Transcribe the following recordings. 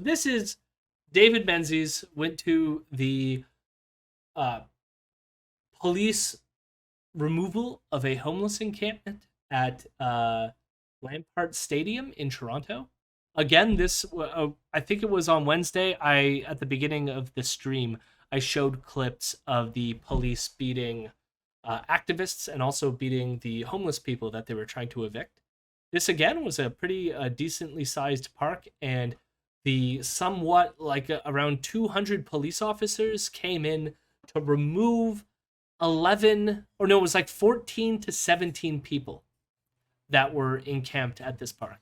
this is David Menzies went to the police removal of a homeless encampment at Lamport Stadium in Toronto. Again, this I think it was on Wednesday. At the beginning of the stream, I showed clips of the police beating activists and also beating the homeless people that they were trying to evict. This again was a pretty decently sized park, and the somewhat around 200 police officers came in to remove 11, or no, it was like 14 to 17 people that were encamped at this park.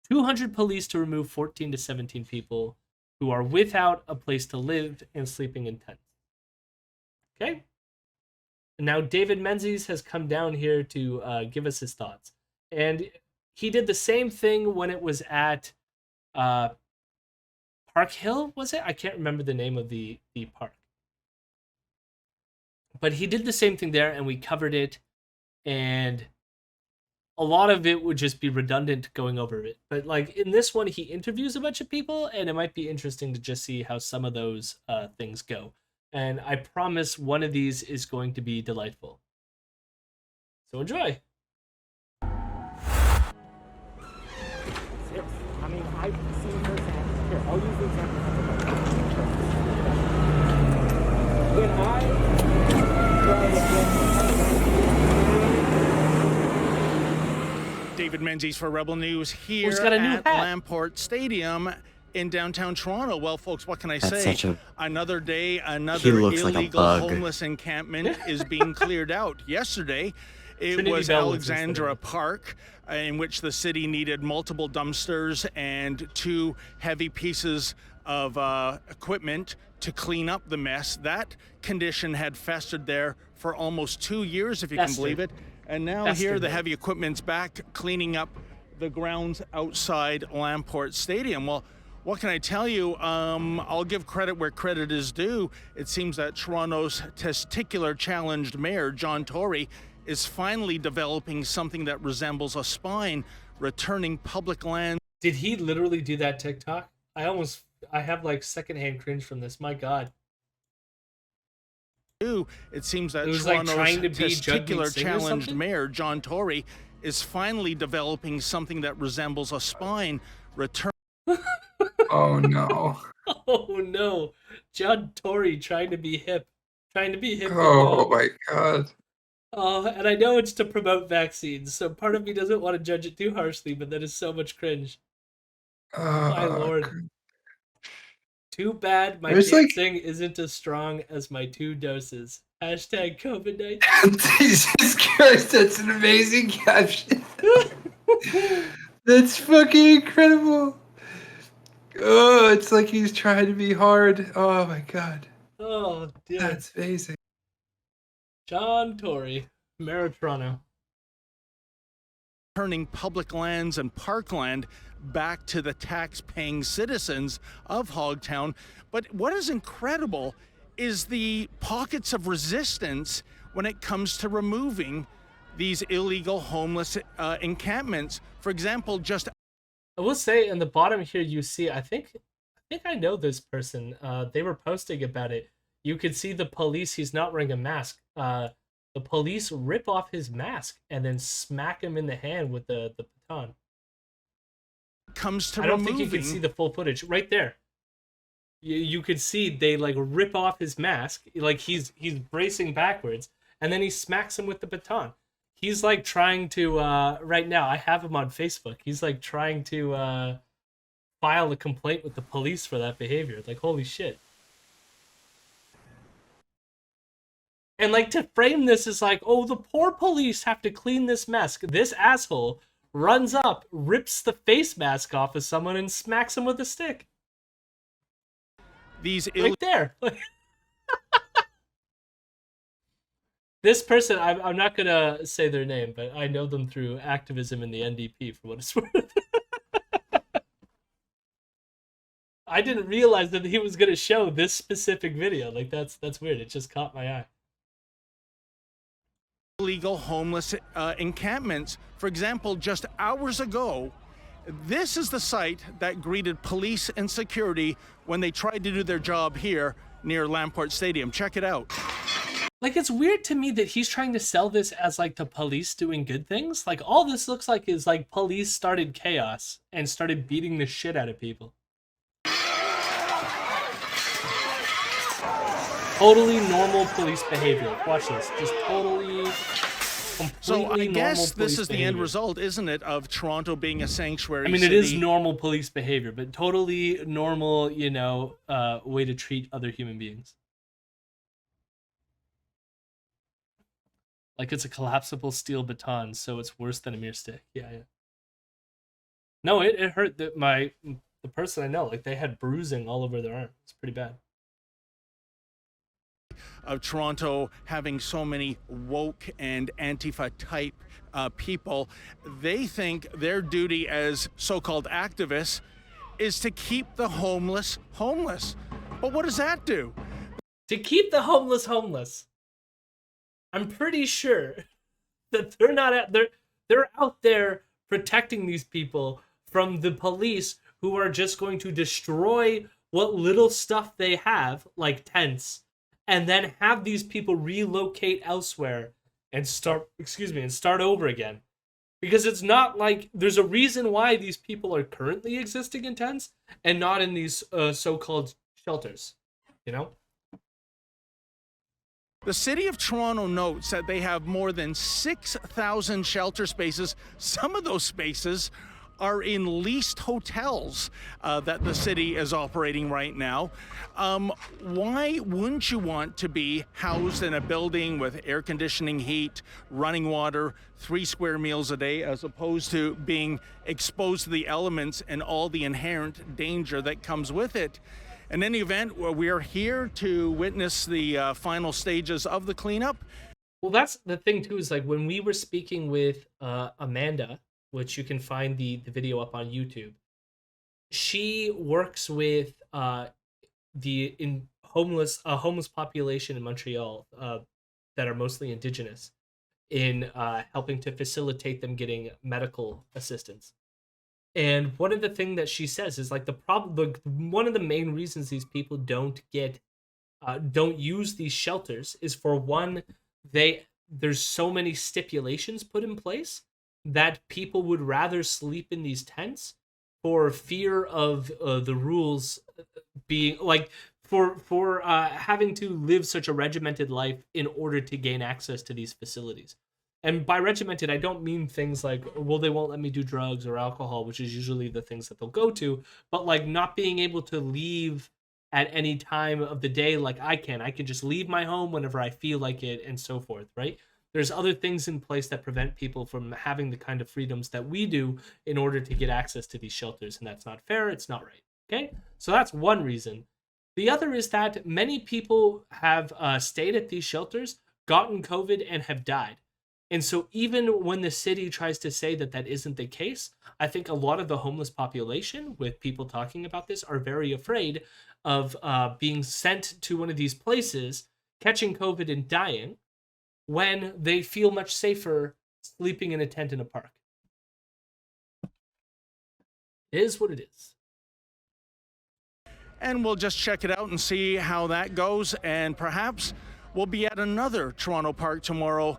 200 police to remove 14 to 17 people who are without a place to live and sleeping in tents. Okay? And now David Menzies has come down here to give us his thoughts. And he did the same thing when it was at Park Hill, was it? I can't remember the name of the park. But he did the same thing there, and we covered it, and a lot of it would just be redundant going over it. But like in this one, he interviews a bunch of people, and it might be interesting to just see how some of those things go. And I promise one of these is going to be delightful. So enjoy. I mean, I've seen firsthand. Here, I'll use the example. When David Menzies for Rebel News here at Lamport Stadium in downtown Toronto. Well, folks, what can I say? Another day, another illegal homeless encampment is being cleared out. Yesterday, it was Alexandra Park, in which the city needed multiple dumpsters and 2 heavy pieces of equipment to clean up the mess. That condition had festered there for almost 2 years, if you can believe it. And now here the heavy equipment's back cleaning up the grounds outside Lamport Stadium. Well, what can I tell you? I'll give credit where credit is due. It seems that Toronto's testicular challenged mayor, John Tory, is finally developing something that resembles a spine, returning public land. Did he literally do that TikTok? I have like secondhand cringe from this. My God. It seems that Toronto's like testicular challenged mayor, John Tory, is finally developing something that resembles a spine, Oh no. Oh no. John Tory trying to be hip. Oh my God. Oh, and I know it's to promote vaccines, so part of me doesn't want to judge it too harshly, but that is so much cringe. My Lord. Too bad my dancing isn't as strong as my 2 doses. Hashtag COVID-19. Jesus Christ, that's an amazing caption. That's fucking incredible. Oh, it's like he's trying to be hard. Oh my God. Oh, dude. That's amazing. John Tory, Mayor of Toronto. Turning public lands and parkland back to the tax-paying citizens of Hogtown. But what is incredible is the pockets of resistance when it comes to removing these illegal homeless encampments. For example, just I will say in the bottom here you see, I think I know this person. They were posting about it. You could see the police. He's not wearing a mask. The police rip off his mask and then smack him in the hand with the baton. I don't think you can see the full footage right there. You could see they like rip off his mask, like he's bracing backwards, and then he smacks him with the baton. He's like trying to right now. I have him on Facebook. He's like trying to file a complaint with the police for that behavior. Like, holy shit. And like to frame this is like, oh, the poor police have to clean this mess. This asshole runs up, rips the face mask off of someone, and smacks him with a stick. Right there. This person, I'm not gonna say their name, but I know them through activism in the NDP, for what it's worth. I didn't realize that he was gonna show this specific video. Like that's weird. It just caught my eye. Illegal homeless encampments. For example, just hours ago, This is the site that greeted police and security when they tried to do their job here near Lamport Stadium. Check it out. Like, it's weird to me that he's trying to sell this as, like, the police doing good things. Like, all this looks like is, like, police started chaos and started beating the shit out of people. Totally normal police behavior. Watch this. Just totally, completely So I guess this is behavior. the end result, isn't it, of Toronto being a sanctuary I mean, city? it is normal police behavior, but totally normal, way to treat other human beings. Like, it's a collapsible steel baton, so it's worse than a mere stick. Yeah. No, it hurt the person I know. Like, they had bruising all over their arm. It's pretty bad. Of Toronto having so many woke and Antifa type people, they think their duty as so-called activists is to keep the homeless homeless. But what does that do? To keep the homeless homeless. I'm pretty sure that they're out there protecting these people from the police, who are just going to destroy what little stuff they have, like tents, and then have these people relocate elsewhere and start over again. Because it's not like there's a reason why these people are currently existing in tents and not in these so-called shelters, The city of Toronto notes that they have more than 6,000 shelter spaces. Some of those spaces are in leased hotels that the city is operating right now. Why wouldn't you want to be housed in a building with air conditioning, heat, running water, 3 square meals a day, as opposed to being exposed to the elements and all the inherent danger that comes with it? In any event, we are here to witness the final stages of the cleanup. Well, that's the thing too, is like when we were speaking with Amanda, which you can find the video up on YouTube, she works with homeless population in Montreal that are mostly Indigenous, in helping to facilitate them getting medical assistance. And one of the things that she says is like one of the main reasons these people don't use these shelters is, for one, there's so many stipulations put in place that people would rather sleep in these tents for fear of the rules being like for having to live such a regimented life in order to gain access to these facilities. And by regimented, I don't mean things like, well, they won't let me do drugs or alcohol, which is usually the things that they'll go to, but like not being able to leave at any time of the day like I can. I can just leave my home whenever I feel like it, and so forth, right? There's other things in place that prevent people from having the kind of freedoms that we do in order to get access to these shelters, and that's not fair, it's not right, okay? So that's one reason. The other is that many people have stayed at these shelters, gotten COVID, and have died. And so even when the city tries to say that that isn't the case, I think a lot of the homeless population, with people talking about this, are very afraid of being sent to one of these places, catching COVID and dying, when they feel much safer sleeping in a tent in a park. It is what it is. And we'll just check it out and see how that goes. And perhaps we'll be at another Toronto park tomorrow.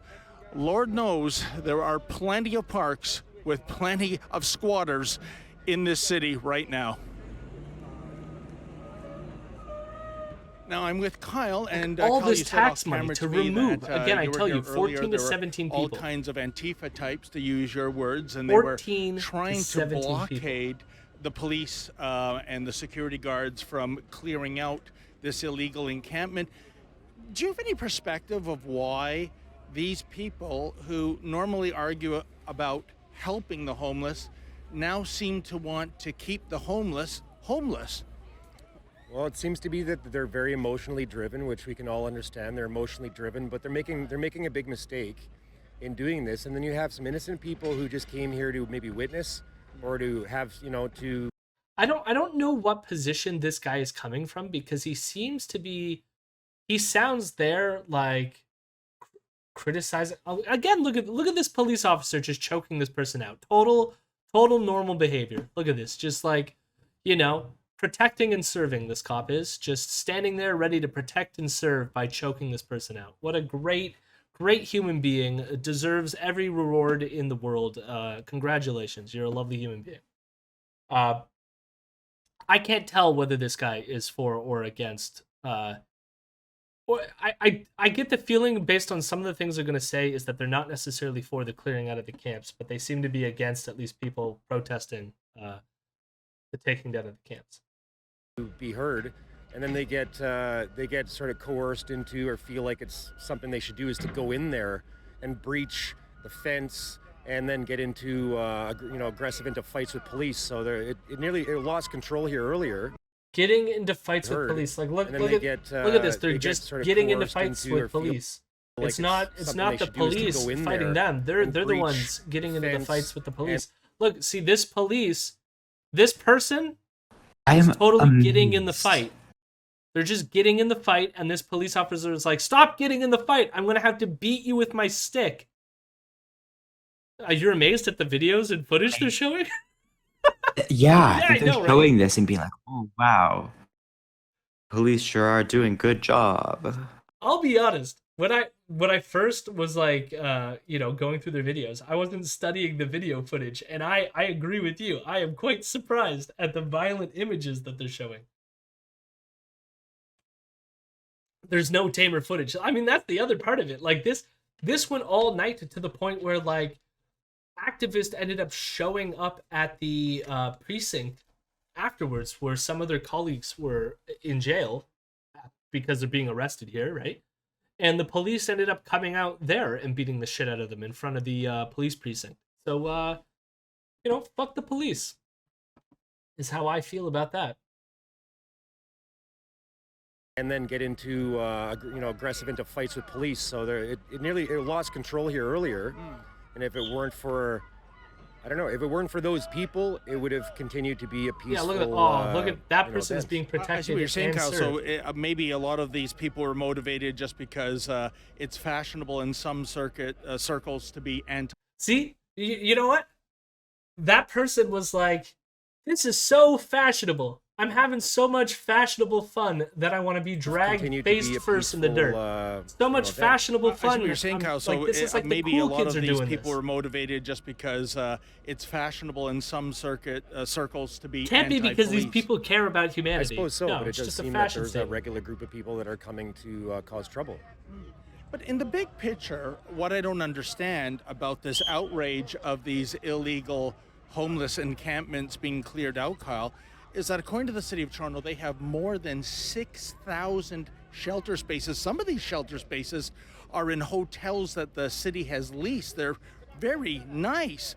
Lord knows there are plenty of parks with plenty of squatters in this city right now. Now I'm with Kyle, and all Kyle, this tax money to remove. Again, I tell you, 14 to 17 people. All kinds of Antifa types, to use your words, and they were trying to blockade the police and the security guards from clearing out this illegal encampment. Do you have any perspective of why these people who normally argue about helping the homeless now seem to want to keep the homeless homeless? Well, it seems to be that they're very emotionally driven, which we can all understand. They're emotionally driven, but they're making a big mistake in doing this. And then you have some innocent people who just came here to maybe witness or to have, to... I don't know what position this guy is coming from, because he sounds there like criticizing. Again, look at this police officer just choking this person out. Total Total normal behavior. Look at this. Just like, you know, protecting and serving, this cop is. Just standing there ready to protect and serve by choking this person out. What a great human being. Deserves every reward in the world. Congratulations. You're a lovely human being. I can't tell whether this guy is for or against. I get the feeling, based on some of the things they're going to say, is that they're not necessarily for the clearing out of the camps, but they seem to be against at least people protesting the taking down of the camps. To be heard, and then they get sort of coerced into, or feel like it's something they should do, is to go in there and breach the fence, and then get into aggressive into fights with police. So it lost control here earlier. Getting into fights with police, like look at this. They're just getting into fights with police. It's not the police fighting them. They're the ones getting into the fights with the police. Look, see this person is totally getting in the fight. They're just getting in the fight, and this police officer is like, "Stop getting in the fight! I'm gonna have to beat you with my stick." You're amazed at the videos and footage they're showing? Yeah, I think they're showing this and being like, "Oh wow, police sure are doing good job." I'll be honest. When I first was like, going through their videos, I wasn't studying the video footage, and I agree with you. I am quite surprised at the violent images that they're showing. There's no tamer footage. I mean, that's the other part of it. Like this went all night to the point where like activists ended up showing up at the precinct afterwards, where some of their colleagues were in jail because they're being arrested here, right? And the police ended up coming out there and beating the shit out of them in front of the police precinct. So, fuck the police is how I feel about that. And then get into aggressive into fights with police. So it lost control here earlier. And if it weren't for, if it weren't for those people, it would have continued to be a peaceful. Yeah, look at that person is being protected. I see what you're saying, Kyle. So maybe a lot of these people are motivated just because it's fashionable in some circles to be anti. See, you know what? That person was like, "This is so fashionable. I'm having so much fashionable fun that I want to be dragged face first in the dirt. So much fashionable fun." I see what you're saying, Kyle. So like, this is like maybe the cool a lot kids of are these doing people this. are motivated just because it's fashionable in some circles to be. Can't be because these people care about humanity. I suppose so, no, but it it's does just a seem that fashion there's statement. a regular group of people that are coming to cause trouble. But in the big picture, what I don't understand about this outrage of these illegal homeless encampments being cleared out, Kyle, is that according to the City of Toronto, they have more than 6,000 shelter spaces. Some of these shelter spaces are in hotels that the city has leased. They're very nice.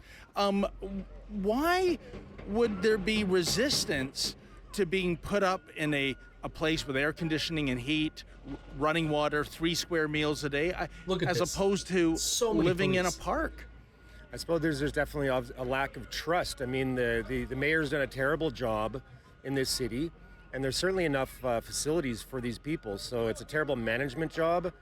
Why would there be resistance to being put up in a place with air conditioning and heat, running water, 3 square meals a day, as opposed to living in a park? I suppose there's definitely a lack of trust. I mean, the mayor's done a terrible job in this city, and there's certainly enough facilities for these people. So it's a terrible management job,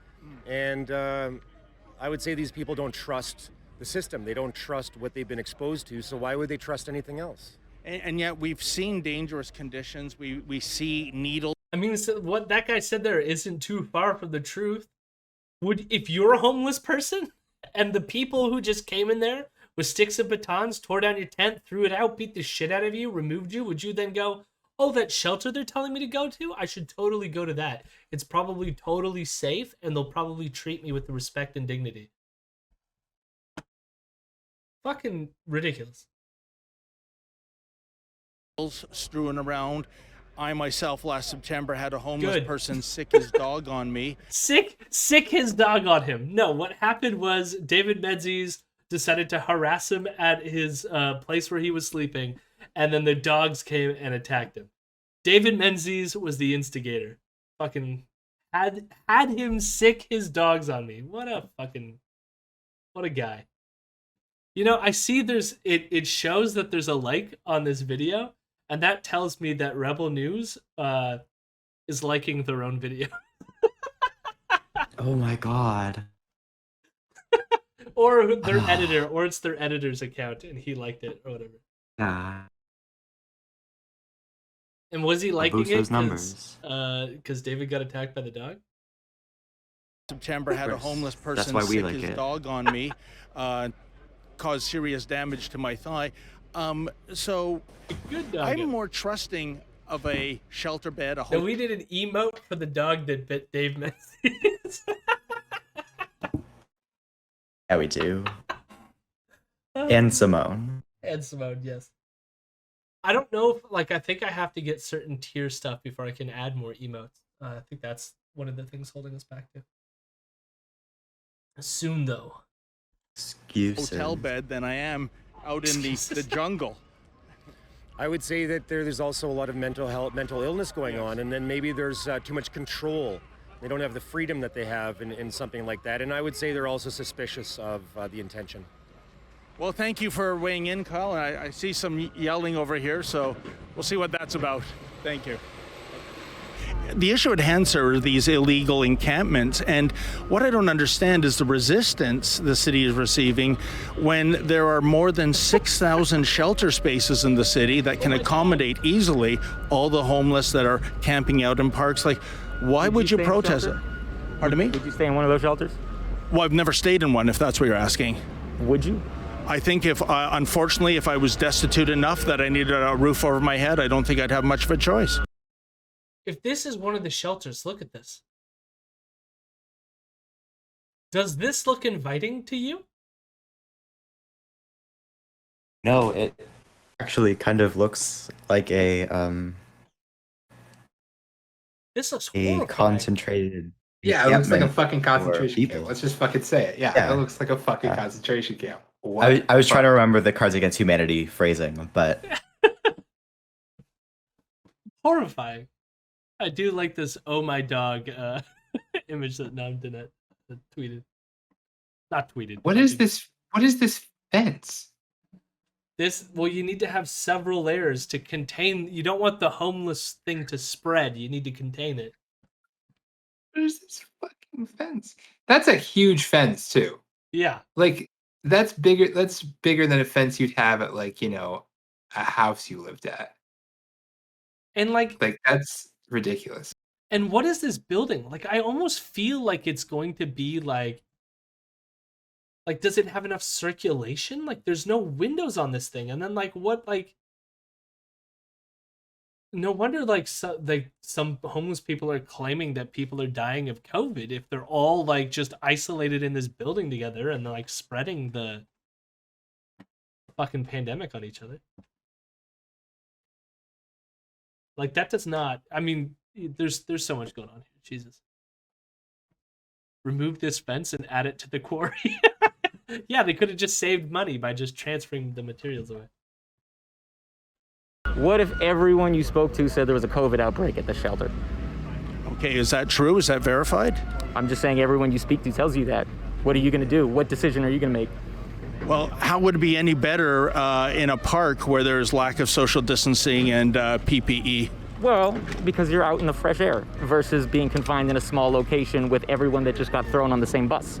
and I would say these people don't trust the system. They don't trust what they've been exposed to. So why would they trust anything else? And yet we've seen dangerous conditions. We see needles. I mean, so what that guy said there isn't too far from the truth. If you're a homeless person, and the people who just came in there with sticks and batons, tore down your tent, threw it out, beat the shit out of you, removed you, would you then go, "Oh, that shelter they're telling me to go to? I should totally go to that. It's probably totally safe, and they'll probably treat me with the respect and dignity." Fucking ridiculous. Strewn around. I myself last September had a homeless person sick his dog on me. Sick his dog on him. No, what happened was David Menzies decided to harass him at his place where he was sleeping, and then the dogs came and attacked him. David Menzies was the instigator. Fucking had him sick his dogs on me. What a guy. You know, I see it shows that there's a like on this video, and that tells me that Rebel News is liking their own video. Oh my god. or their editor, or it's their editor's account and he liked it or whatever. Yeah. And was he liking it because David got attacked by the dog? September had a homeless person That's why we sick like his it. dog on me, caused serious damage to my thigh. So Good dog. I'm more trusting of a shelter bed. So we did an emote for the dog that bit Dave Menzies. Yeah, we do. And Simone. And Simone, yes. I don't know if, I think I have to get certain tier stuff before I can add more emotes. I think that's one of the things holding us back too. Soon, though. Excuses. Hotel bed than I am out in the jungle. I would say that there's also a lot of mental illness going on, and then maybe there's too much control. They don't have the freedom that they have in something like that, and I would say they're also suspicious of the intention. Well, thank you for weighing in, Kyle. I see some yelling over here, so we'll see what that's about. Thank you. The issue at hand, sir, are these illegal encampments, and what I don't understand is the resistance the city is receiving when there are more than 6,000 shelter spaces in the city that can accommodate easily all the homeless that are camping out in parks. Like, why would you protest it? Pardon me? Would you stay in one of those shelters? Well, I've never stayed in one, if that's what you're asking. Would you? I think unfortunately, if I was destitute enough that I needed a roof over my head, I don't think I'd have much of a choice. If this is one of the shelters, look at this. Does this look inviting to you? No, it actually kind of looks like This looks horrifying. concentrated. Yeah, it looks like a fucking concentration people. camp. Let's just fucking say it. Yeah, it looks like a fucking concentration camp. I was trying to remember the Cards Against Humanity phrasing, but horrifying. I do like this "oh my dog" image that Namdinet tweeted. Not tweeted. What is this? What is this fence? Well, you need to have several layers to contain. You don't want the homeless thing to spread. You need to contain it. What is this fucking fence? That's a huge fence too. Yeah. Like that's bigger than a fence you'd have at a house you lived at. And like that's ridiculous. And what is this building? Like I almost feel like it's going to be like does it have enough circulation? Like there's no windows on this thing. And then no wonder some homeless people are claiming that people are dying of COVID if they're all just isolated in this building together and they're spreading the fucking pandemic on each other. That does not. I mean, there's so much going on here. Jesus. Remove this fence and add it to the quarry. Yeah, they could have just saved money by just transferring the materials away. What if everyone you spoke to said there was a COVID outbreak at the shelter? Okay, is that true? Is that verified? I'm just saying everyone you speak to tells you that. What are you going to do? What decision are you going to make? Well, how would it be any better in a park where there's lack of social distancing and PPE? Well, because you're out in the fresh air versus being confined in a small location with everyone that just got thrown on the same bus.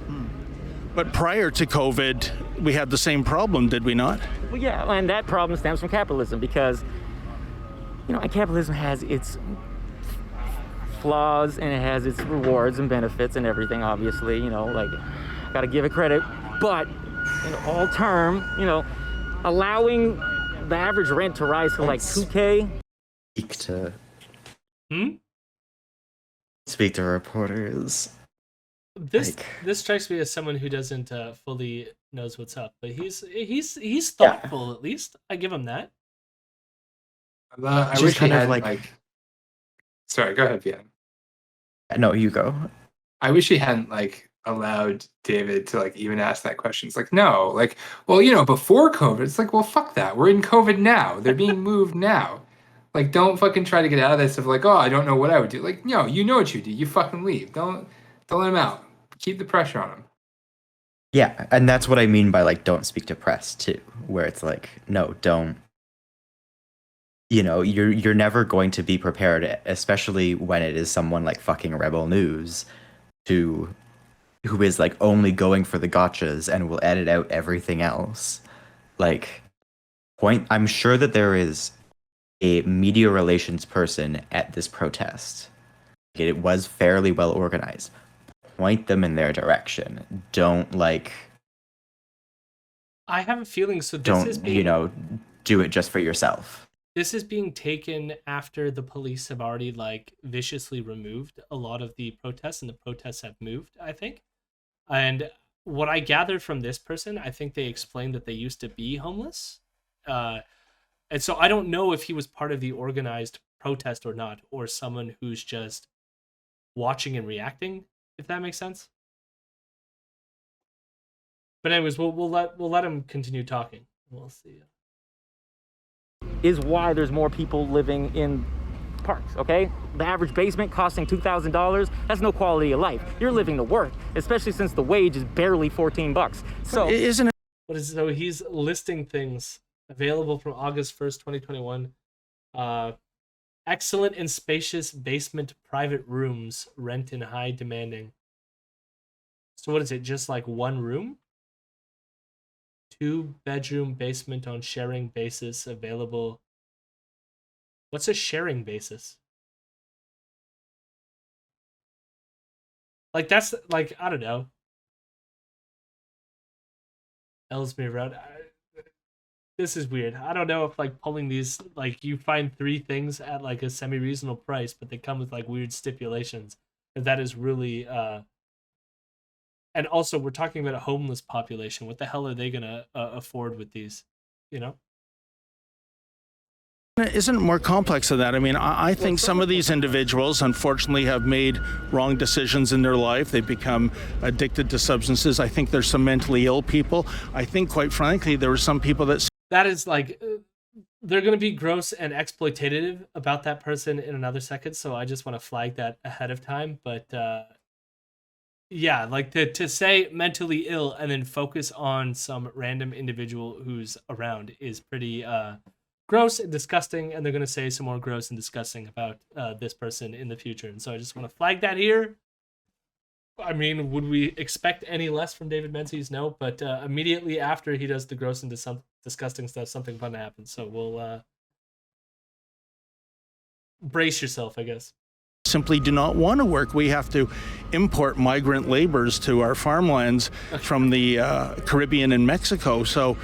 But prior to COVID, we had the same problem, did we not? Well, yeah, and that problem stems from capitalism because, and capitalism has its flaws and it has its rewards and benefits and everything, obviously, got to give it credit. But in all term, allowing the average rent to rise to $2K. Speak to reporters. This strikes me as someone who doesn't fully knows what's up, but he's thoughtful at least. I give him that. I wish he had Sorry, go ahead, Vian. No, you go. I wish he hadn't allowed David to even ask that question. It's no, before COVID, it's well, fuck that. We're in COVID now. They're being moved now. Don't fucking try to get out of this of oh, I don't know what I would do. No, you know what you do. You fucking leave. Don't let him out. Keep the pressure on him. Yeah, and that's what I mean by don't speak to press too, where it's no, don't. You're never going to be prepared, especially when it is someone like fucking Rebel News, to who is like only going for the gotchas and will edit out everything else. Like, I'm sure that there is a media relations person at this protest. It was fairly well organized. Point them in their direction. Don't I have a feeling so. Do it just for yourself. This is being taken after the police have already viciously removed a lot of the protests, and the protests have moved, I think. And what I gathered from this person, I think they explained that they used to be homeless. And so I don't know if he was part of the organized protest or not, or someone who's just watching and reacting, if that makes sense. But anyways, we'll let him continue talking. We'll see. Is why there's more people living in parks, okay? The average basement costing $2,000, that's no quality of life. You're living to work, especially since the wage is barely $14. So isn't it? So he's listing things available from August 1st, 2021. Excellent and spacious basement private rooms, rent in high demanding. So what is it, just like one room? 2-bedroom basement on sharing basis available. What's a sharing basis? That's I don't know. Ellesmere Road. This is weird. I don't know if pulling these you find 3 things at a semi-reasonable price, but they come with weird stipulations. And that is really and also we're talking about a homeless population. What the hell are they gonna afford with these? Isn't it more complex than that? I mean, I think some of these individuals, unfortunately, have made wrong decisions in their life. They've become addicted to substances. I think there's some mentally ill people. I think, quite frankly, there were some people that is they're going to be gross and exploitative about that person in another second. So I just want to flag that ahead of time. But yeah, to say mentally ill and then focus on some random individual who's around is pretty gross and disgusting. And they're going to say some more gross and disgusting about this person in the future. And so I just want to flag that here. I mean, would we expect any less from David Menzies? No, but immediately after he does the gross and disgusting stuff, something fun happens. So we'll brace yourself, I guess. Simply do not want to work. We have to import migrant laborers to our farmlands from the Caribbean and Mexico. So,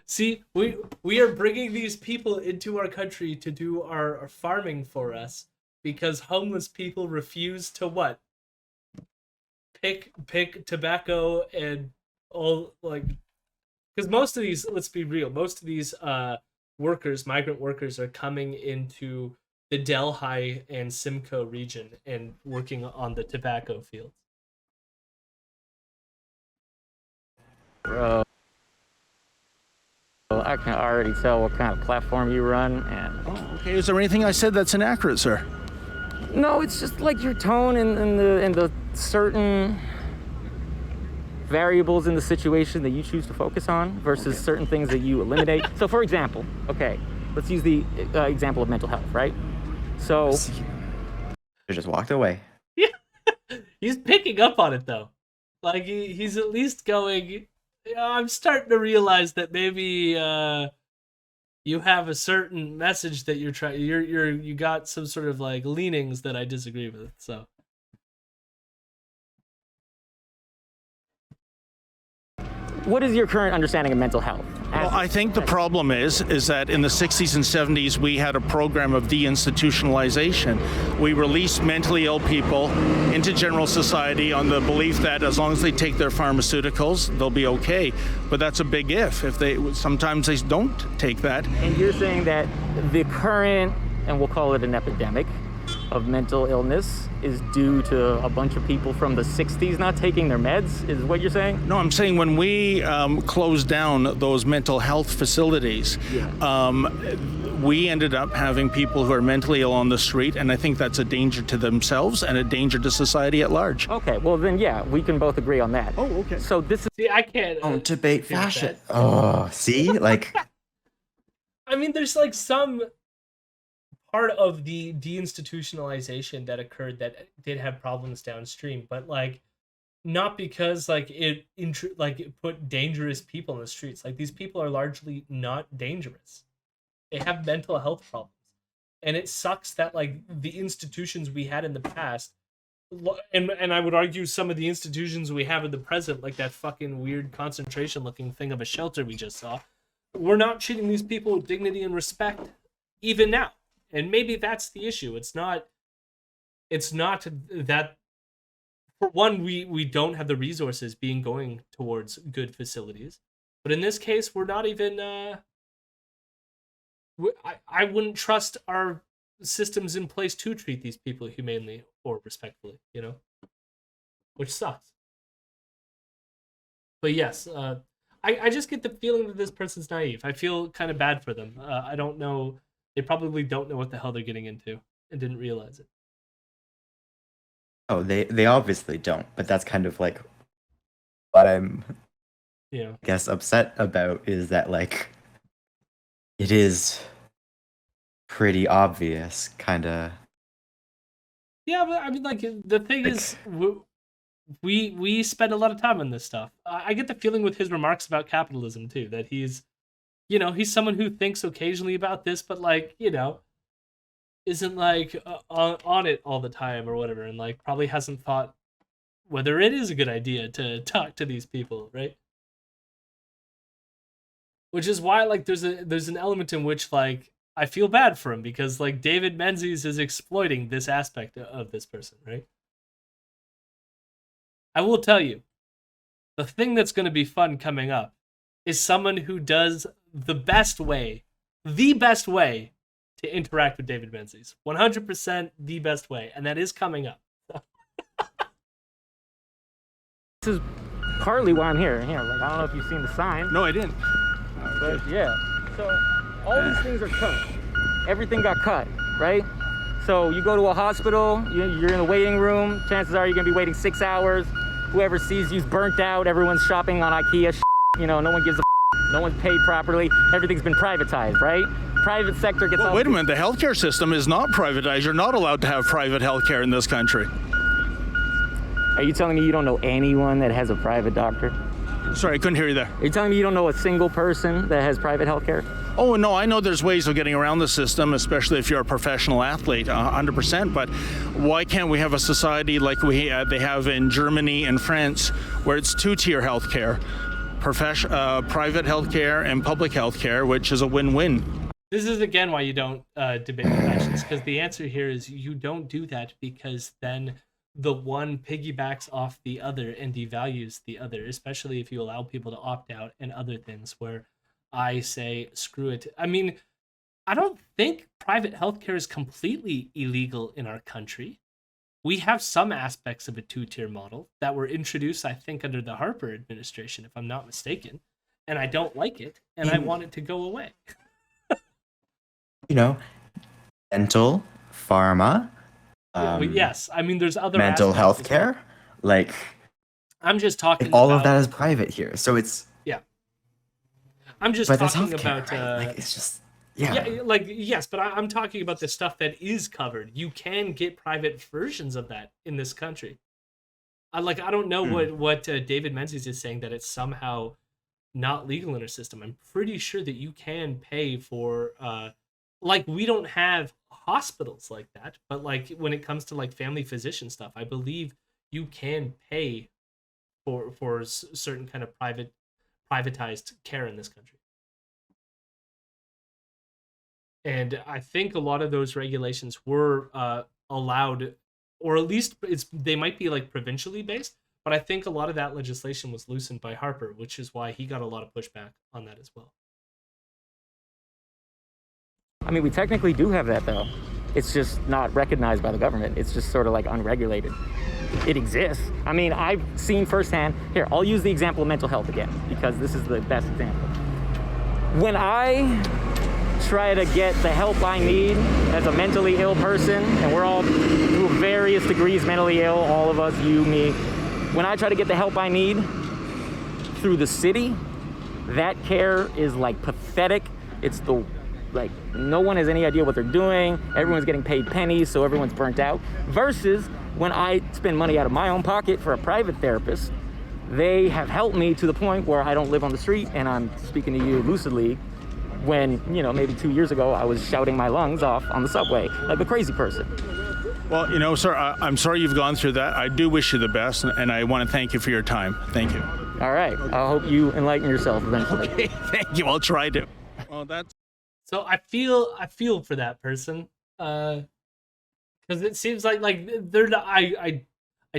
see, we are bringing these people into our country to do our farming for us because homeless people refuse to what? Pick tobacco and all because most of these, let's be real, most of these migrant workers are coming into the Delhi and Simcoe region and working on the tobacco fields. Bro, I can already tell what kind of platform you run. And okay, is there anything I said that's inaccurate, sir? No, it's just your tone and the certain variables in the situation that you choose to focus on versus certain things that you eliminate. So, for example, okay, let's use the example of mental health, right? So, you just walked away. Yeah, he's picking up on it though. He's at least going. I'm starting to realize that maybe you have a certain message that you're trying. You got some sort of leanings that I disagree with. So. What is your current understanding of mental health? Well, I think the problem is that in the 60s and 70s, we had a program of deinstitutionalization. We released mentally ill people into general society on the belief that as long as they take their pharmaceuticals, they'll be okay. But that's a big if. Sometimes they don't take that. And you're saying that the current, and we'll call it an epidemic, of mental illness is due to a bunch of people from the 60s not taking their meds, is what you're saying? No, I'm saying when we closed down those mental health facilities, we ended up having people who are mentally ill on the street, and I think that's a danger to themselves and a danger to society at large. Okay, well then, yeah, we can both agree on that. Oh, okay. So this is... See, I can't... Don't debate fashion. Oh, see? I mean, there's some... part of the deinstitutionalization that occurred that did have problems downstream, but not because like it put dangerous people in the streets. Like these people are largely not dangerous. They have mental health problems, and it sucks that like the institutions we had in the past, and I would argue some of the institutions we have in the present, like that fucking weird concentration looking thing of a shelter we just saw, we're not treating these people with dignity and respect even now. And maybe that's the issue. It's not that, for one, we don't have the resources being going towards good facilities, but in this case we're not even I wouldn't trust our systems in place to treat these people humanely or respectfully, you know, which sucks. But yes, I just get the feeling that this person's naive. I feel kind of bad for them. I don't know. They probably don't know what the hell they're getting into and didn't realize it. Oh, they obviously don't, but that's kind of like what I'm, I guess, upset about, is that like it is pretty obvious, kind of. Yeah, but I mean, like the thing is, we spend a lot of time on this stuff. I get the feeling with his remarks about capitalism too, that he's someone who thinks occasionally about this, but like, isn't like on it all the time or whatever, and like probably hasn't thought whether it is a good idea to talk to these people, right? Which is why like there's an element in which like I feel bad for him, because like David Menzies is exploiting this aspect of this person, right? I will tell you, the thing that's going to be fun coming up is someone who does the best way to interact with David Menzies. 100% the best way, and that is coming up. This is partly why I'm here. Like, I don't know if you've seen the sign. No, I didn't. But yeah, so all these things are cut. Everything got cut, right? So you go to a hospital, you're in a waiting room. Chances are you're gonna be waiting 6 hours. Whoever sees you's burnt out. Everyone's shopping on IKEA. No one gives a. No one's paid properly. Everything's been privatized, right? Private sector gets. Well, wait a minute. The healthcare system is not privatized. You're not allowed to have private healthcare in this country. Are you telling me you don't know anyone that has a private doctor? Sorry, I couldn't hear you there. Are you telling me you don't know a single person that has private healthcare? Oh, no, I know there's ways of getting around the system, especially if you're a professional athlete, 100%. But why can't we have a society like they have in Germany and France, where it's two-tier healthcare, private healthcare and public healthcare, which is a win-win? This is, again, why you don't debate the factions, because the answer here is you don't do that, because then the one piggybacks off the other and devalues the other, especially if you allow people to opt out and other things where I say, screw it. I mean, I don't think private healthcare is completely illegal in our country. We have some aspects of a two-tier model that were introduced, I think, under the Harper administration, if I'm not mistaken, and I don't like it, and I want it to go away. Dental, pharma, yes, I mean, there's other mental health care, like I'm just talking all about, of that is private here, so it's I'm just talking about right? Like, it's just yes, but I'm talking about the stuff that is covered. You can get private versions of that in this country. I don't know what David Menzies is saying, that it's somehow not legal in our system. I'm pretty sure that you can pay for we don't have hospitals like that, but like when it comes to like family physician stuff, I believe you can pay for certain kind of privatized care in this country. And I think a lot of those regulations were allowed, or at least they might be like provincially based, but I think a lot of that legislation was loosened by Harper, which is why he got a lot of pushback on that as well. I mean, we technically do have that, though. It's just not recognized by the government. It's just sort of like unregulated. It exists. I mean, I've seen firsthand. Here, I'll use the example of mental health again, because this is the best example. When I try to get the help I need as a mentally ill person, and we're all to various degrees mentally ill, all of us, you, me. When I try to get the help I need through the city, that care is like pathetic. It's the like no one has any idea what they're doing. Everyone's getting paid pennies, so everyone's burnt out. Versus when I spend money out of my own pocket for a private therapist, they have helped me to the point where I don't live on the street, and I'm speaking to you lucidly when, you know, maybe 2 years ago I was shouting my lungs off on the subway like a crazy person. Well, you know, sir, I'm sorry you've gone through that. I do wish you the best, and I want to thank you for your time. Thank you. All right. I hope you enlighten yourself eventually. Okay, thank you. I'll try to. Well, that's... So I feel for that person, because it seems like they're not, I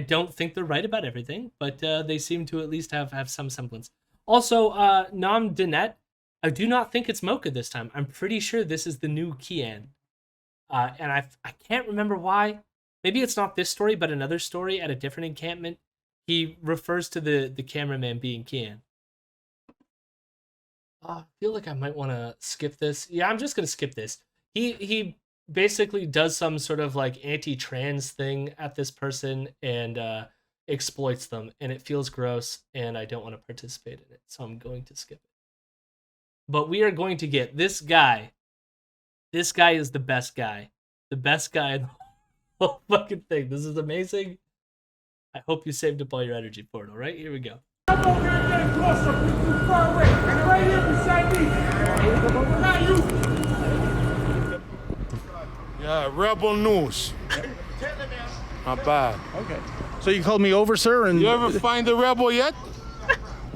don't think they're right about everything, but they seem to at least have some semblance. Also, Nam Dinette, I do not think it's Mocha this time. I'm pretty sure this is the new Kian. And I can't remember why. Maybe it's not this story, but another story at a different encampment. He refers to the cameraman being Kian. I feel like I might want to skip this. Yeah, I'm just gonna skip this. He basically does some sort of like anti-trans thing at this person and exploits them, and it feels gross, and I don't want to participate in it, so I'm going to skip it. But we are going to get this guy. This guy is the best guy. The best guy in the whole fucking thing. This is amazing. I hope you saved up all your energy for it, all right? Here we go. I'm over here getting closer. Too far away. And right here beside me. Not you. Yeah, Rebel News. Not bad. Okay. So you called me over, sir, and... You ever find a rebel yet?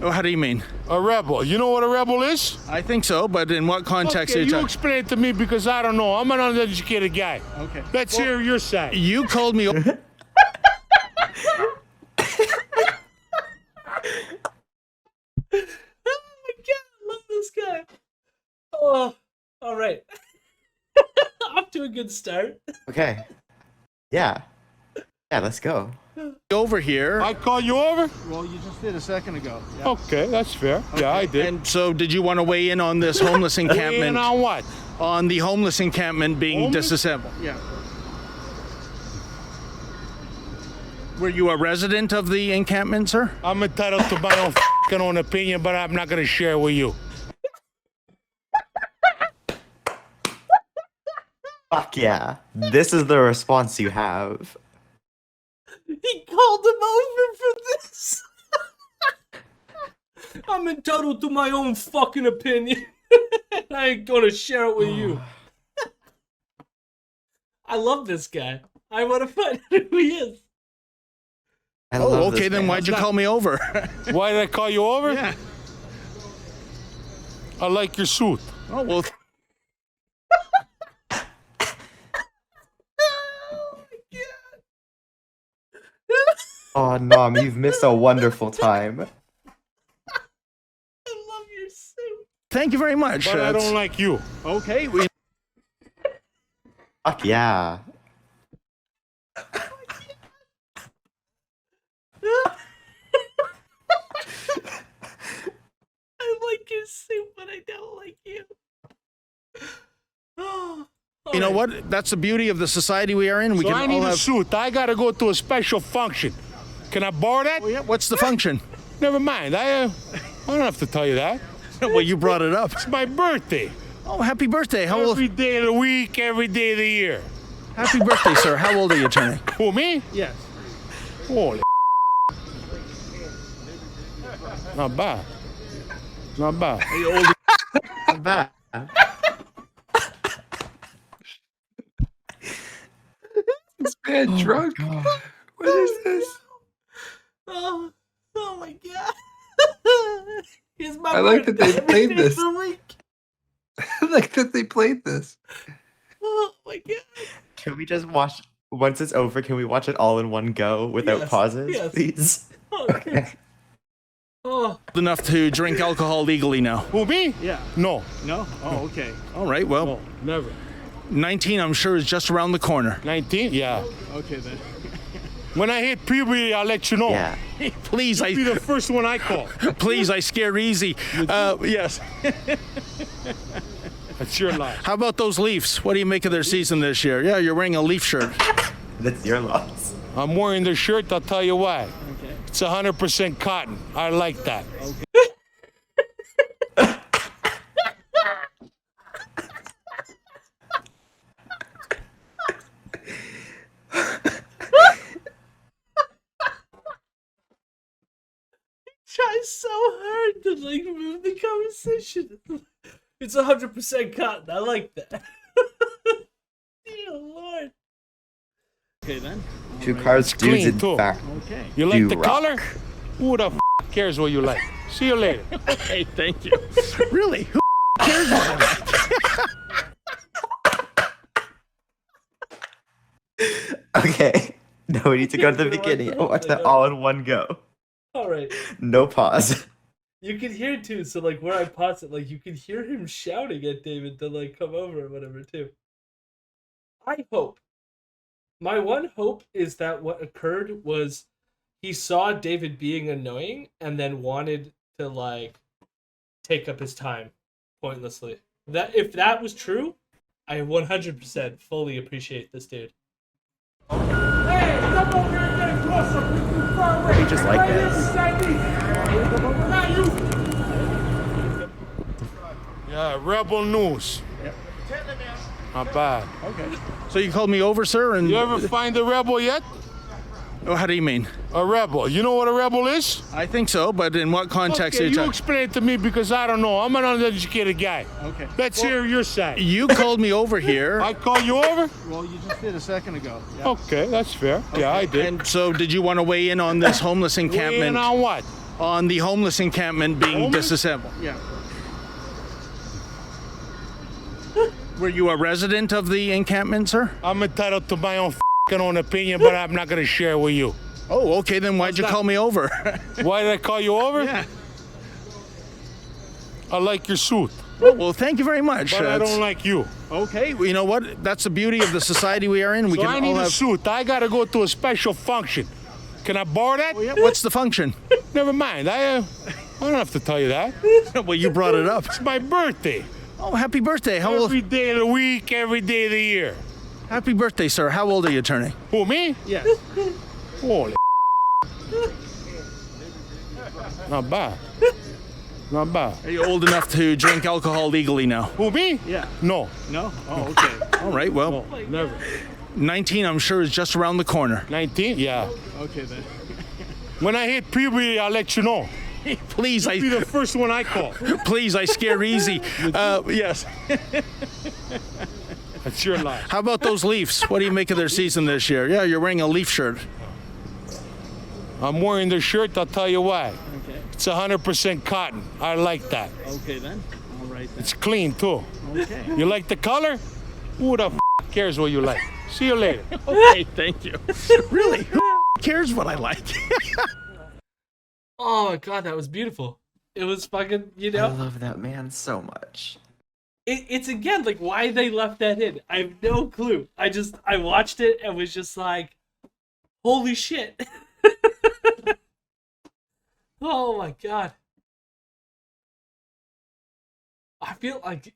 Oh, how do you mean? A rebel. You know what a rebel is? I think so, but in what context Okay, are you you talking? explain it to me because I don't know. I'm an uneducated guy. Okay. Let's hear your side. You called me... Oh my god, I love this guy. Oh, all right. Off to a good start. Okay. Yeah. Yeah, let's go. over here. I call you over? Well, you just did a second ago. Yeah. Okay, that's fair. Okay. Yeah, I did. And so did you want to weigh in on this homeless encampment? Weigh in on what? On the homeless encampment being Homeless? disassembled. Yeah. Were you a resident of the encampment, sir? I'm entitled to my own opinion, but I'm not going to share it with you. Fuck yeah. This is the response you have. He called him over for this. I'm entitled to my own fucking opinion. I ain't gonna share it with you. I love this guy. I want to find out who he is. I love Oh, this okay, then man. why'd you call me over? Why did I call you over? Yeah. I like your suit. Oh, well. Oh, Nom, you've missed a wonderful time. I love your suit. Thank you very much. But I don't like you. Okay, Fuck yeah. I like your suit, but I don't like you. Oh, you know what? That's the beauty of the society we are in. We So can I all need have... a suit. I got to go to a special function. Can I borrow that? Oh, yeah. What's the function? Never mind. I don't have to tell you that. Well, you brought it up. It's my birthday. Oh, happy birthday. How old? Every day of the week, every day of the year. Happy birthday, sir. How old are you turning? Who, me? Yes. Holy Not bad. Not bad. Not bad. This man drunk. What is this? oh my god. Here's my I like that they birthday played every day this. of the week. I like that they played this. Oh my god. Can we just watch, once it's over, can we watch it all in one go without Yes, pauses, yes. please? Oh, okay. Oh, Enough to drink alcohol legally now. Who, me? Yeah. No. No? Oh, okay. All right. Well, No, never. 19, I'm sure, is just around the corner. 19? Yeah. Okay, then. When I hit puberty, I'll let you know. Yeah. Please, Be the first one I call. please, I scare easy. Yes. That's your life. How about those Leafs? What do you make of their season this year? Yeah, you're wearing a Leaf shirt. That's your loss. I'm wearing the shirt. I'll tell you why. Okay. It's 100% cotton. I like that. conversation. It's 100% cotton. I like that. Dear Lord. Okay then. Two cars, dudes, clean, in too. fact, Okay. You like do the rock. color? Who the cares what you like? See you later. Hey, thank you. Really? Who cares what I like? Okay. No, we need to go to the beginning. I want that all in one go. All right. No pause. You can hear too, so like where I pause it, like you can hear him shouting at David to like come over or whatever too. I hope. My one hope is that what occurred was he saw David being annoying and then wanted to like take up his time pointlessly. That if that was true, I 100% fully appreciate this dude. Hey, come over here and get a close-up. You're too far away. He just like Right here this. beside me. Not you. Yeah, rebel news. Not bad. Okay. So you called me over, sir, and You ever find a rebel yet? oh, how do you mean? A rebel. You know what a rebel is? I think so, but in what context? Okay, are you you talking? explain it to me because I don't know. I'm an uneducated guy. Okay. Let's hear your side. You called me over here. I call you over? Well, you just did a second ago. Okay, that's fair. Yeah, I did. And so, did you want to weigh in on this homeless Weigh in encampment? on what? On the homeless encampment being Homeless? disassembled? Yeah. Were you a resident of the encampment, sir? I'm entitled to my own opinion, but I'm not going to share it with you. Oh, okay. Then why'd you that? call me over? Why did I call you over? Yeah. I like your suit, Oh, well, thank you very much. but I That's- don't like you. Okay. Well, you know what? That's the beauty of the society we are in. We So can I all need a have. suit. I got to go to a special function. Can I borrow that? Oh, yeah. What's the function? Never mind. I don't have to tell you that. Well, you brought it up. It's my birthday. Oh, happy birthday! How old? Every day of the week, every day of the year. Happy birthday, sir. How old are you turning? Who, me? Yes. Holy. Not bad. Not bad. Are you old enough to drink alcohol legally now? Who, me? Yeah. No. No. Oh, okay. All right. Well, Never. 19, I'm sure, is just around the corner. 19? Yeah. Okay then. When I hit puberty, I'll let you know. Please, Be the first one I call. please, I scare easy. Yes. That's your life. How about those Leafs? What do you make of their season this year? Yeah, you're wearing a Leaf shirt. I'm wearing the shirt, I'll tell you why. Okay. It's 100% cotton. I like that. Okay then. All right then. It's clean, too. Okay. You like the color? Who the cares what you like? See you later. Okay. Thank you. Really? Who cares what I like? Oh my god, that was beautiful. It was fucking, you I know. love that man so much. It's again like why they left that in. I have no clue. I watched it and was just like, holy shit. Oh my god. I feel like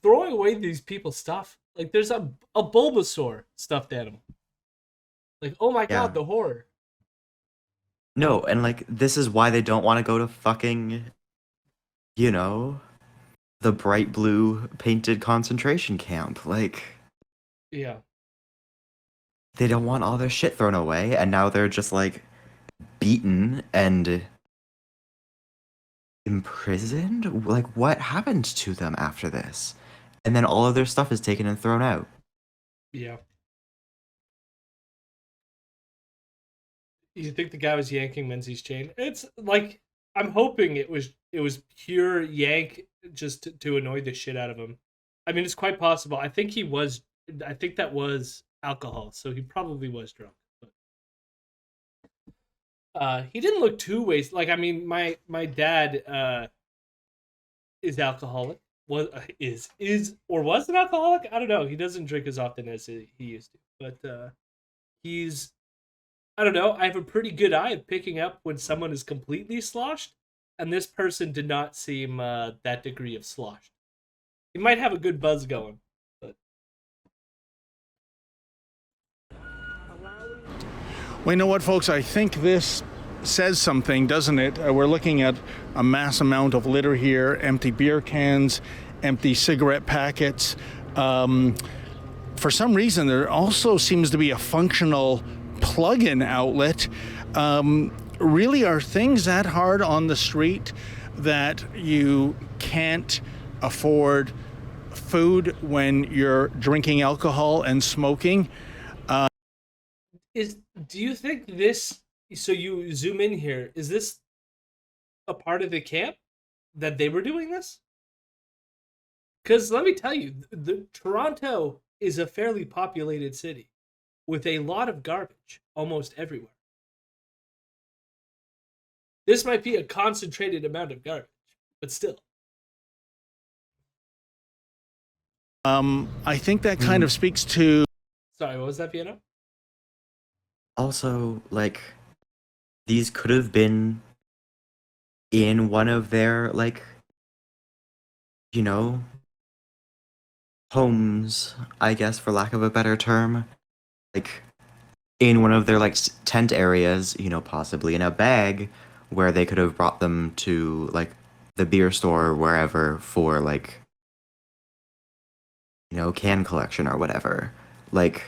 throwing away these people's stuff. Like there's a Bulbasaur stuffed animal. Like, oh my god, the horror. No, and like this is why they don't want to go to fucking, you know, the bright blue painted concentration camp. Like Yeah. they don't want all their shit thrown away, and now they're just like beaten and imprisoned. Like what happened to them after this? And then all of their stuff is taken and thrown out. Yeah. You think the guy was yanking Menzies' chain? It's like I'm hoping it was pure yank just to annoy the shit out of him. I mean, it's quite possible. I think that was alcohol, so he probably was drunk. But he didn't look too wasted. Like, I mean, my dad is alcoholic. Was an alcoholic? I don't know. He doesn't drink as often as he used to. But he's, I don't know. I have a pretty good eye at picking up when someone is completely sloshed, and this person did not seem that degree of sloshed. He might have a good buzz going, but Well, you know what, folks? I think this says something, doesn't it? We're looking at a mass amount of litter here, empty beer cans, empty cigarette packets. For some reason, there also seems to be a functional plug-in outlet. Really, are things that hard on the street? that you can't afford food when you're drinking alcohol and smoking. Do you think this? So you zoom in here. Is this a part of the camp that they were doing this? Because let me tell you, Toronto is a fairly populated city with a lot of garbage almost everywhere. This might be a concentrated amount of garbage, but still. I think that kind of speaks to. Sorry, what was that, Piano? Also, like, these could have been in one of their, like, you know, homes, I guess, for lack of a better term. Like, in one of their, like, tent areas, you know, possibly in a bag, where they could have brought them to, like, the beer store or wherever for, like, you know, can collection or whatever. Like,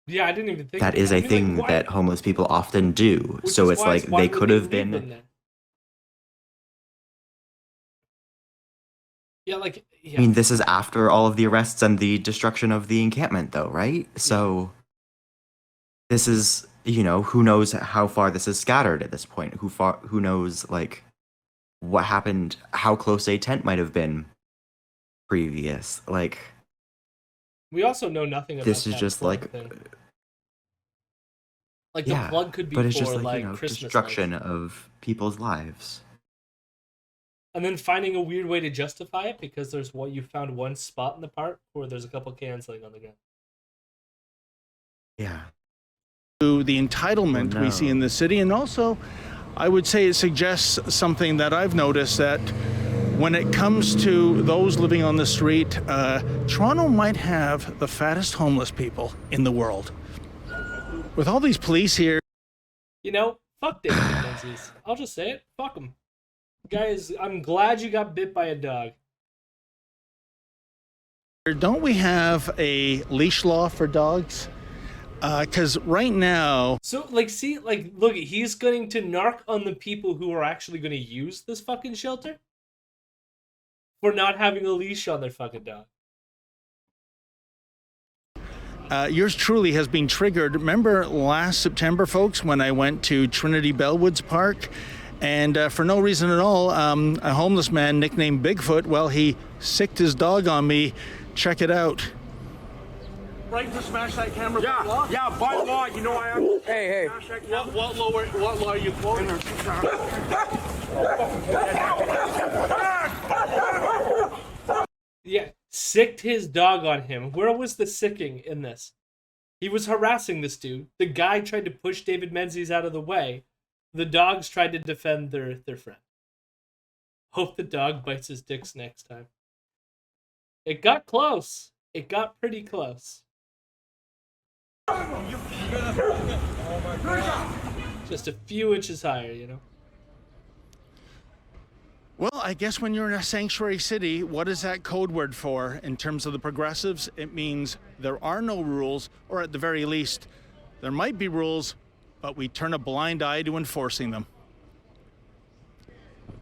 yeah, I didn't even think that is a thing that homeless people often do. So it's like they could have been. Yeah, like, yeah. I mean, this is after all of the arrests and the destruction of the encampment, though, right? So this is, you know, who knows how far this is scattered at this point? Who knows, like, what happened, how close a tent might have been previous? Like, we also know nothing about this is just like, thing. Like, yeah, the plug could be but it's for, just like, you know, Christmas destruction lights. of people's lives. And then finding a weird way to justify it because you found one spot in the park where there's a couple cans laying on the ground. Yeah. The entitlement we see in the city, and also I would say it suggests something that I've noticed, that when it comes to those living on the street, Toronto might have the fattest homeless people in the world. With all these police here. You know, fuck David Menzies. I'll just say it. Fuck him. Guys, I'm glad you got bit by a dog. Don't we have a leash law for dogs? Because right now... So, like, see, like, look, he's going to narc on the people who are actually going to use this fucking shelter for not having a leash on their fucking dog. Yours truly has been triggered. Remember last September, folks, when I went to Trinity Bellwoods Park? And for no reason at all, a homeless man nicknamed Bigfoot, well, he sicked his dog on me. Check it out. Right to smash that camera? Yeah, by law, you know I am. Hey. What law are you quoting? Yeah, sicked his dog on him. Where was the sicking in this? He was harassing this dude. The guy tried to push David Menzies out of the way. The dogs tried to defend their friend. Hope the dog bites his dicks next time. It got close. It got pretty close. Just a few inches higher, you know? Well, I guess when you're in a sanctuary city, what is that code word for in terms of the progressives? It means there are no rules, or at the very least, there might be rules, but we turn a blind eye to enforcing them.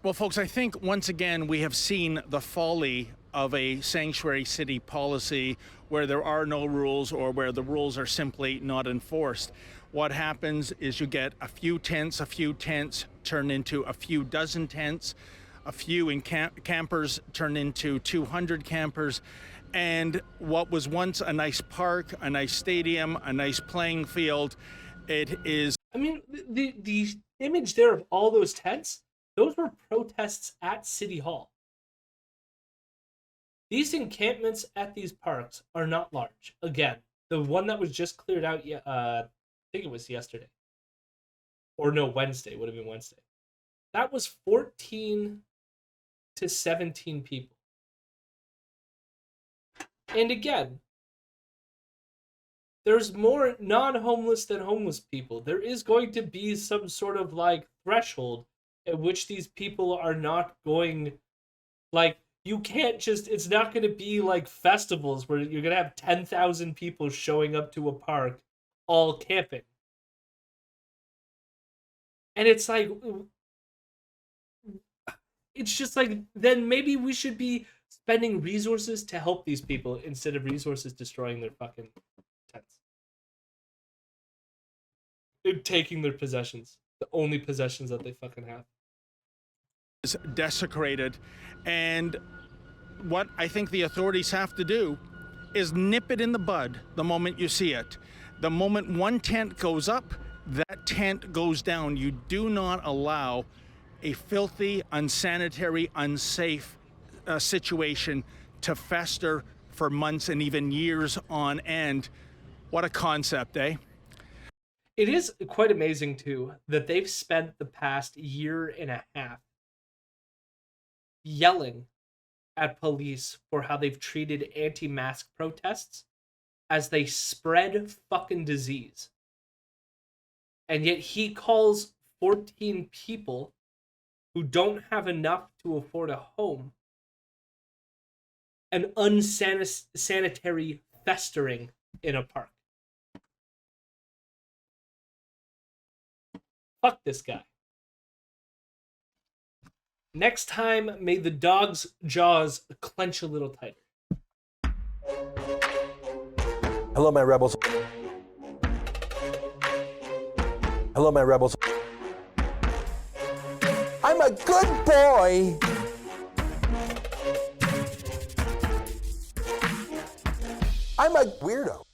Well, folks, I think once again we have seen the folly of a sanctuary city policy where there are no rules or where the rules are simply not enforced. What happens is you get a few tents turn into a few dozen tents, a few campers turn into 200 campers, and what was once a nice park, a nice stadium, a nice playing field, it is... I mean, the image there of all those tents, those were protests at City Hall. These encampments at these parks are not large. Again, the one that was just cleared out, I think it was yesterday. Or no, Wednesday. Would have been Wednesday. That was 14 to 17 people. And again, there's more non-homeless than homeless people. There is going to be some sort of, like, threshold at which these people are not going, like, you can't just, it's not going to be like festivals where you're going to have 10,000 people showing up to a park all camping. And it's like, it's just like, then maybe we should be spending resources to help these people instead of resources destroying their fucking tents. They're taking their possessions, the only possessions that they fucking have. Is desecrated, and what I think the authorities have to do is nip it in the bud the moment you see it. The moment one tent goes up, that tent goes down. You do not allow a filthy, unsanitary, unsafe situation to fester for months and even years on end. What a concept, eh? It is quite amazing, too, that they've spent the past year and a half yelling at police for how they've treated anti-mask protests as they spread fucking disease. And yet he calls 14 people who don't have enough to afford a home an unsanitary festering in a park. Fuck this guy. Next time, may the dog's jaws clench a little tighter. Hello, my rebels. Hello, my rebels. I'm a good boy. I'm a weirdo.